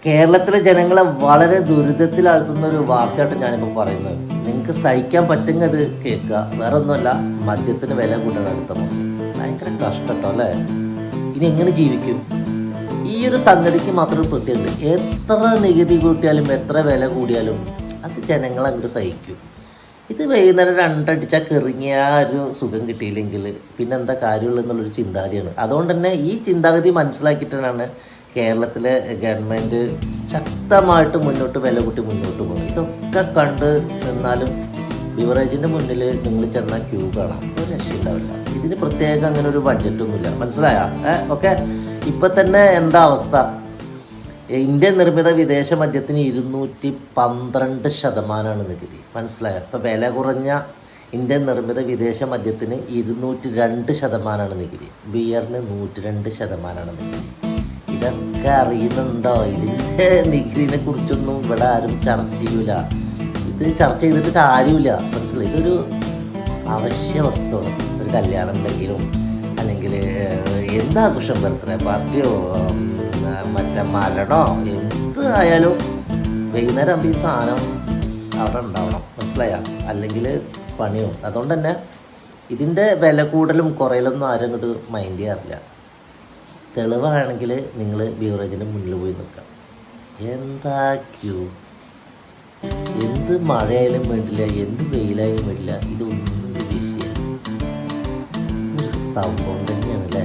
കേരളത്തിലെ ജനങ്ങളെ വളരെ ദുരിതത്തിലാഴ്ത്തുന്ന ഒരു വാർത്തയായിട്ട് ഞാനിപ്പോൾ പറയുന്നത്. നിങ്ങൾക്ക് സഹിക്കാൻ പറ്റുമെങ്കിൽ അത് കേൾക്കുക. വേറെ ഒന്നുമല്ല, മദ്യത്തിന് വില കൂട്ടാൻ അടുത്ത മാസം. ഭയങ്കര കഷ്ടട്ടോ അല്ലേ? ഇനി എങ്ങനെ ജീവിക്കും? ഈ ഒരു സംഗതിക്ക് മാത്രം ഒരു പ്രത്യേകത, എത്ര നികുതി കൂട്ടിയാലും എത്ര വില കൂടിയാലും അത് ജനങ്ങൾ അങ്ങോട്ട് സഹിക്കും. ഇത് വൈകുന്നേരം രണ്ടടിച്ചാൽ കിറങ്ങിയ ഒരു സുഖം കിട്ടിയില്ലെങ്കിൽ പിന്നെ എന്താ കാര്യമുള്ളൂ എന്നുള്ളൊരു ചിന്താഗതിയാണ്. അതുകൊണ്ട് തന്നെ ഈ ചിന്താഗതി മനസ്സിലാക്കിയിട്ടാണ് കേരളത്തിലെ ഗവൺമെൻറ് ശക്തമായിട്ട് വില കൂട്ടി മുന്നോട്ട് പോകും. ഇതൊക്കെ കണ്ട് നിന്നാലും ബിവറേജിൻ്റെ മുന്നിൽ നിങ്ങൾ ചെന്നാൽ ക്യൂ കാണാം, ഒരു രക്ഷയുണ്ടാവില്ല. ഇതിന് പ്രത്യേകം അങ്ങനെ ഒരു ബഡ്ജറ്റൊന്നുമില്ല, മനസ്സിലായ? ഓക്കെ. ഇപ്പം തന്നെ എന്താ അവസ്ഥ? ഇന്ത്യൻ നിർമ്മിത വിദേശ മദ്യത്തിന് 212% നികുതി, മനസ്സിലായോ? ഇപ്പോൾ വില കുറഞ്ഞ ഇന്ത്യൻ നിർമ്മിത വിദേശ മദ്യത്തിന് 202% നികുതി, ബിയറിന് 102% നികുതി. ഇതൊക്കെ അറിയുന്നുണ്ടോ? ഇതിൻ്റെ നികുതിനെ കുറിച്ചൊന്നും ഇവിടെ ആരും ചർച്ച ചെയ്യൂല. ഇത് ചർച്ച ചെയ്തിട്ട് കാര്യമില്ല, മനസ്സിലായി? ഇതൊരു അവശ്യ വസ്തുവാണ്. ഒരു കല്യാണം ഉണ്ടെങ്കിലും അല്ലെങ്കിൽ എന്താഘോഷം, ബർത്ത്ഡേ പാർട്ടിയോ മറ്റേ മരണോ എന്ത് ആയാലും വൈകുന്നേരം ആകുമ്പോൾ ഈ സാധനം അവിടെ ഉണ്ടാവണം, മനസ്സിലായ? അല്ലെങ്കിൽ പണിയോ. അതുകൊണ്ട് തന്നെ ഇതിൻ്റെ വില കൂടലും കുറയലൊന്നും ആരും ഇങ്ങോട്ട് മൈൻഡ് ചെയ്യാറില്ല. തെളിവാണെങ്കിൽ നിങ്ങൾ ബീവറേജിൻ്റെ മുന്നിൽ പോയി നിൽക്കാം. എന്താ ക്യൂ! എന്ത് മഴയായാലും വേണ്ടില്ല, എന്ത് വെയിലായാലും വേണ്ടില്ല, ഇതൊന്നും വിഷയം ഒരു സംഭവം തന്നെയാണ് അല്ലേ?